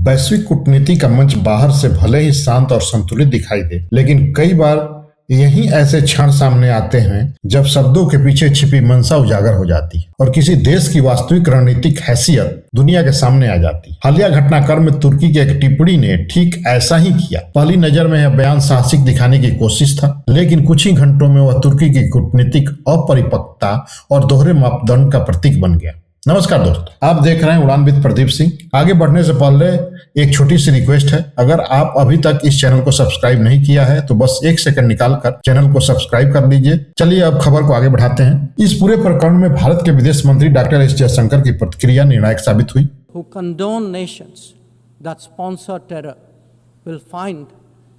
वैश्विक कूटनीति का मंच बाहर से भले ही शांत और संतुलित दिखाई दे, लेकिन कई बार यही ऐसे क्षण सामने आते हैं जब शब्दों के पीछे छिपी मंशा उजागर हो जाती है और किसी देश की वास्तविक रणनीतिक हैसियत दुनिया के सामने आ जाती है। हालिया घटनाक्रम में तुर्की की एक टिप्पणी ने ठीक ऐसा ही किया। पहली नजर में यह बयान साहसिक दिखाने की कोशिश था, लेकिन कुछ ही घंटों में वह तुर्की की कूटनीतिक अपरिपक्वता और दोहरे मापदंड का प्रतीक बन गया। नमस्कार दोस्तों, आप देख रहे हैं उड़ान विद प्रदीप सिंह। आगे बढ़ने से पहले एक छोटी सी रिक्वेस्ट है, अगर आप अभी तक इस चैनल को सब्सक्राइब नहीं किया है तो बस एक सेकंड निकाल कर चैनल को सब्सक्राइब कर लीजिए। चलिए अब खबर को आगे बढ़ाते हैं। इस पूरे प्रकरण में भारत के विदेश मंत्री डॉक्टर एस जयशंकर की प्रतिक्रिया निर्णायक साबित हुई। Who condone nations that sponsor terror will find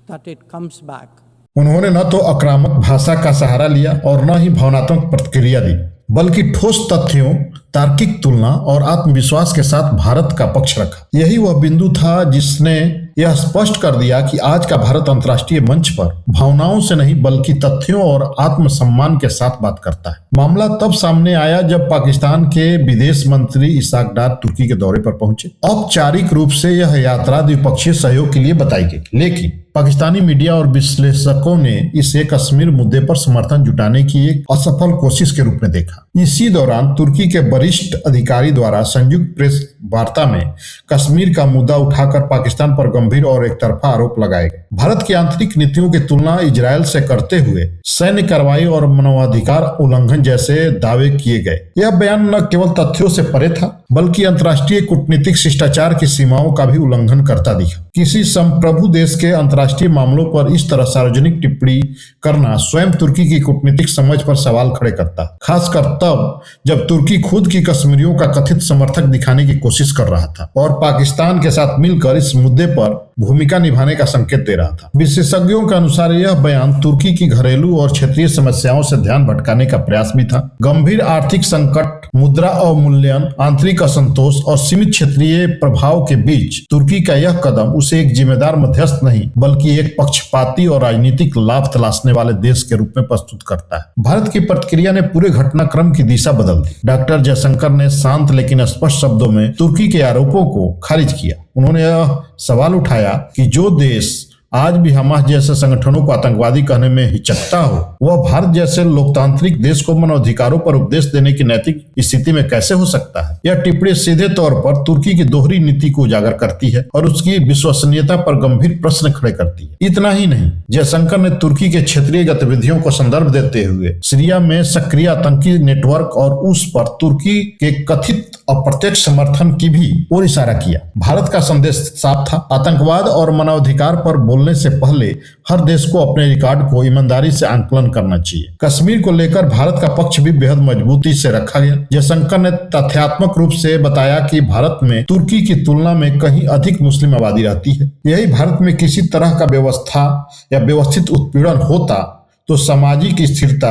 that it comes back. उन्होंने न तो आक्रामक भाषा का सहारा लिया और न ही भावनात्मक प्रतिक्रिया दी, बल्कि ठोस तथ्यों, तार्किक तुलना और आत्मविश्वास के साथ भारत का पक्ष रखा। यही वह बिंदु था जिसने यह स्पष्ट कर दिया कि आज का भारत अंतर्राष्ट्रीय मंच पर भावनाओं से नहीं बल्कि तथ्यों और आत्मसम्मान के साथ बात करता है। मामला तब सामने आया जब पाकिस्तान के विदेश मंत्री इसाक डार तुर्की के दौरे पर पहुंचे। औपचारिक रूप से यह यात्रा द्विपक्षीय सहयोग के लिए बताई गई, लेकिन पाकिस्तानी मीडिया और विश्लेषकों ने इसे कश्मीर मुद्दे पर समर्थन जुटाने की एक असफल कोशिश के रूप में देखा। इसी दौरान तुर्की के वरिष्ठ अधिकारी द्वारा संयुक्त प्रेस वार्ता में कश्मीर का मुद्दा उठाकर पाकिस्तान पर गंभीर और एकतरफा आरोप लगाए गए। भारत की आंतरिक नीतियों की तुलना इजरायल से करते हुए सैन्य कार्रवाई और मानवाधिकार उल्लंघन जैसे दावे किए गए। यह बयान न केवल तथ्यों से परे था, बल्कि अंतर्राष्ट्रीय कूटनीतिक शिष्टाचार की सीमाओं का भी उल्लंघन करता दिखा। किसी संप्रभु देश के अंतर्राष्ट्रीय मामलों पर इस तरह सार्वजनिक टिप्पणी करना स्वयं तुर्की की कूटनीतिक समझ पर सवाल खड़े करता, खासकर तब जब तुर्की खुद की कश्मीरियों का कथित समर्थक दिखाने की कोशिश कर रहा था और पाकिस्तान के साथ मिलकर इस मुद्दे पर भूमिका निभाने का संकेत दे रहा था। विशेषज्ञों के अनुसार यह बयान तुर्की की घरेलू और क्षेत्रीय समस्याओं से ध्यान भटकाने का प्रयास भी था। गंभीर आर्थिक संकट, मुद्रा अवमूल्यन, आंतरिक असंतोष और सीमित क्षेत्रीय प्रभाव के बीच तुर्की का यह कदम उसे एक जिम्मेदार मध्यस्थ नहीं बल्कि एक पक्षपाती और राजनीतिक लाभ तलाशने वाले देश के रूप में प्रस्तुत करता है। भारत की प्रतिक्रिया ने पूरे घटनाक्रम की दिशा बदल दी। डॉक्टर जयशंकर ने शांत लेकिन स्पष्ट शब्दों में तुर्की के आरोपों को खारिज किया। उन्होंने यह सवाल उठाया कि जो देश आज भी हमास जैसे संगठनों को आतंकवादी कहने में हिचकता हो, वह भारत जैसे लोकतांत्रिक देश को मानवाधिकारों पर उपदेश देने की नैतिक स्थिति में कैसे हो सकता है। यह टिप्पणी सीधे तौर पर तुर्की की दोहरी नीति को उजागर करती है और उसकी विश्वसनीयता पर गंभीर प्रश्न खड़े करती है। इतना ही नहीं, जयशंकर ने तुर्की के क्षेत्रीय गतिविधियों को संदर्भ देते हुए सीरिया में सक्रिय आतंकी नेटवर्क और उस पर तुर्की के कथित अप्रत्यक्ष समर्थन की भी ओर इशारा किया। भारत का संदेश साफ था, आतंकवाद और मानवाधिकार पर बोलने से पहले हर देश को अपने रिकॉर्ड को ईमानदारी से आंकलन करना चाहिए। कश्मीर को लेकर भारत का पक्ष भी बेहद मजबूती से रखा गया। जयशंकर ने तथ्यात्मक रूप से बताया कि भारत में तुर्की की तुलना में कहीं अधिक मुस्लिम आबादी रहती है। यही भारत में किसी तरह का व्यवस्था या व्यवस्थित उत्पीड़न होता तो सामाजिक स्थिरता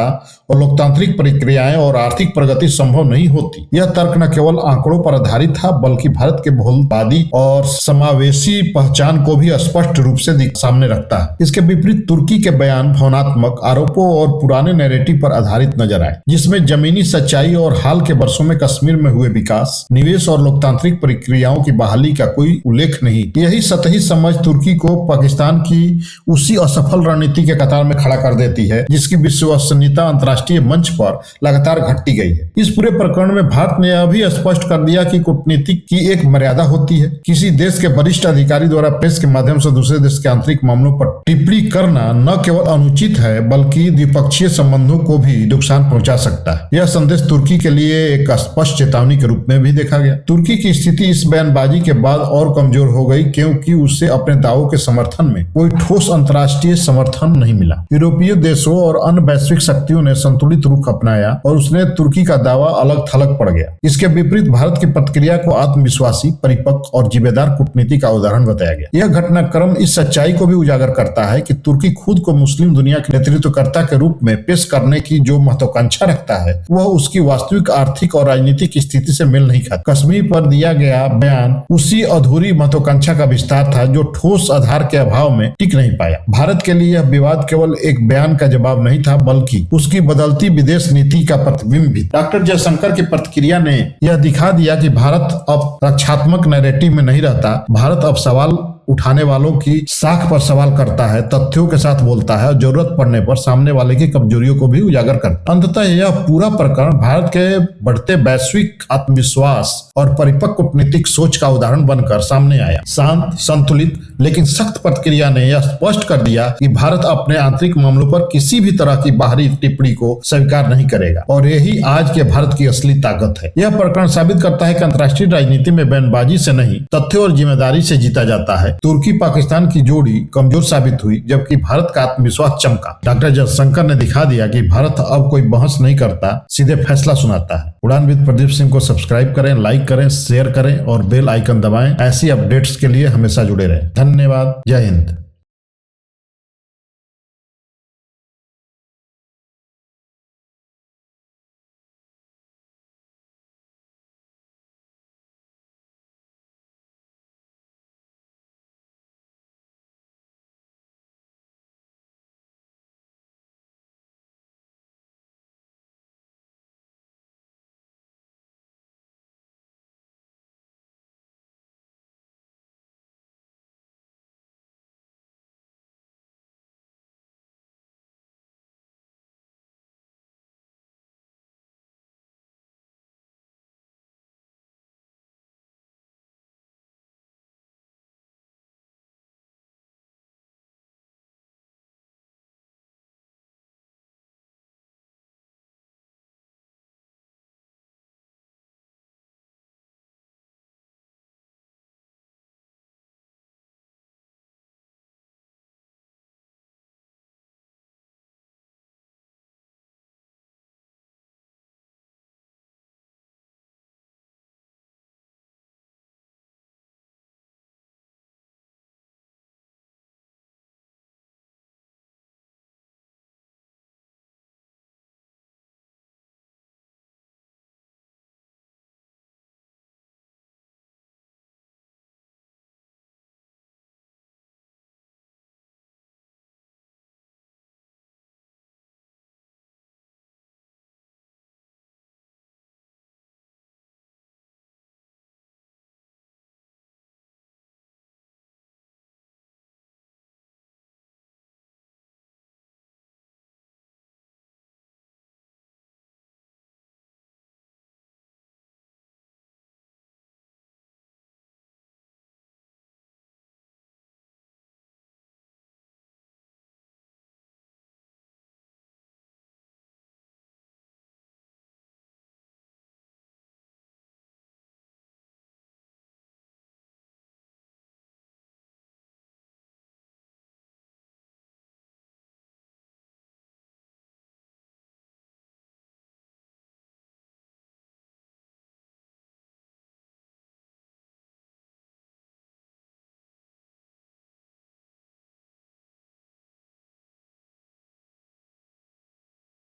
और लोकतांत्रिक प्रक्रियाएं और आर्थिक प्रगति संभव नहीं होती। यह तर्क न केवल आंकड़ों पर आधारित था बल्कि भारत के बहुलवादी और समावेशी पहचान को भी स्पष्ट रूप से सामने रखता है। इसके विपरीत तुर्की के बयान भावनात्मक आरोपों और पुराने नैरेटिव पर आधारित नजर आए, जिसमें जमीनी सच्चाई और हाल के वर्षों में कश्मीर में हुए विकास, निवेश और लोकतांत्रिक प्रक्रियाओं की बहाली का कोई उल्लेख नहीं। यही सतही समझ तुर्की को पाकिस्तान की उसी असफल रणनीति के कतार में खड़ा कर देती है जिसकी विश्वसनीयता अंतर्राष्ट्रीय मंच पर लगातार घटती गई है। इस पूरे प्रकरण में भारत ने यह भी स्पष्ट कर दिया कि कूटनीति की एक मर्यादा होती है। किसी देश के वरिष्ठ अधिकारी द्वारा प्रेस के माध्यम से दूसरे देश के आंतरिक मामलों पर टिप्पणी करना न केवल अनुचित है बल्कि द्विपक्षीय संबंधों को भी नुकसान पहुंचा सकता है। यह संदेश तुर्की के लिए एक स्पष्ट चेतावनी के रूप में भी देखा गया। तुर्की की स्थिति इस बयानबाजी के बाद और कमजोर हो गई क्योंकि उसे अपने दावों के समर्थन में कोई ठोस अंतर्राष्ट्रीय समर्थन नहीं मिला। यूरोपीय देशों और अन्य वैश्विक शक्तियों ने संतुलित रुख अपनाया और उसने तुर्की का दावा अलग थलग पड़ गया। इसके विपरीत भारत की प्रतिक्रिया को आत्मविश्वासी, परिपक्व और जिम्मेदार कूटनीति का उदाहरण बताया गया। यह घटनाक्रम इस सच्चाई को भी उजागर करता है कि तुर्की खुद को मुस्लिम दुनिया के नेतृत्वकर्ता के रूप में पेश करने की जो महत्वाकांक्षा रखता है वह उसकी वास्तविक आर्थिक और राजनीतिक स्थिति से मेल नहीं खाता। कश्मीर पर दिया गया बयान उसी अधूरी महत्वाकांक्षा का विस्तार था जो ठोस आधार के अभाव में टिक नहीं पाया। भारत के लिए यह विवाद केवल एक बयान का जवाब नहीं था बल्कि उसकी बदलती विदेश नीति का प्रतिबिंब भी। डॉक्टर जयशंकर की प्रतिक्रिया ने यह दिखा दिया कि भारत अब रक्षात्मक नैरेटिव में नहीं रहता। भारत अब सवाल उठाने वालों की साख पर सवाल करता है, तथ्यों के साथ बोलता है और जरूरत पड़ने पर सामने वाले की कमजोरियों को भी उजागर करता है। अंततः यह पूरा प्रकरण भारत के बढ़ते वैश्विक आत्मविश्वास और परिपक्व कूटनीतिक सोच का उदाहरण बनकर सामने आया। शांत, संतुलित लेकिन सख्त प्रतिक्रिया ने यह स्पष्ट कर दिया कि भारत अपने आंतरिक मामलों पर किसी भी तरह की बाहरी टिप्पणी को स्वीकार नहीं करेगा और यही आज के भारत की असली ताकत है। यह प्रकरण साबित करता है कि अंतर्राष्ट्रीय राजनीति में बयानबाजी से नहीं, तथ्यों और जिम्मेदारी से जीता जाता है। तुर्की पाकिस्तान की जोड़ी कमजोर साबित हुई जबकि भारत का आत्मविश्वास चमका। डॉक्टर जयशंकर ने दिखा दिया कि भारत अब कोई बहस नहीं करता, सीधे फैसला सुनाता है। उड़ान विद प्रदीप सिंह को सब्सक्राइब करें, लाइक करें, शेयर करें और बेल आइकन दबाएं। ऐसी अपडेट्स के लिए हमेशा जुड़े रहें। धन्यवाद। जय हिंद।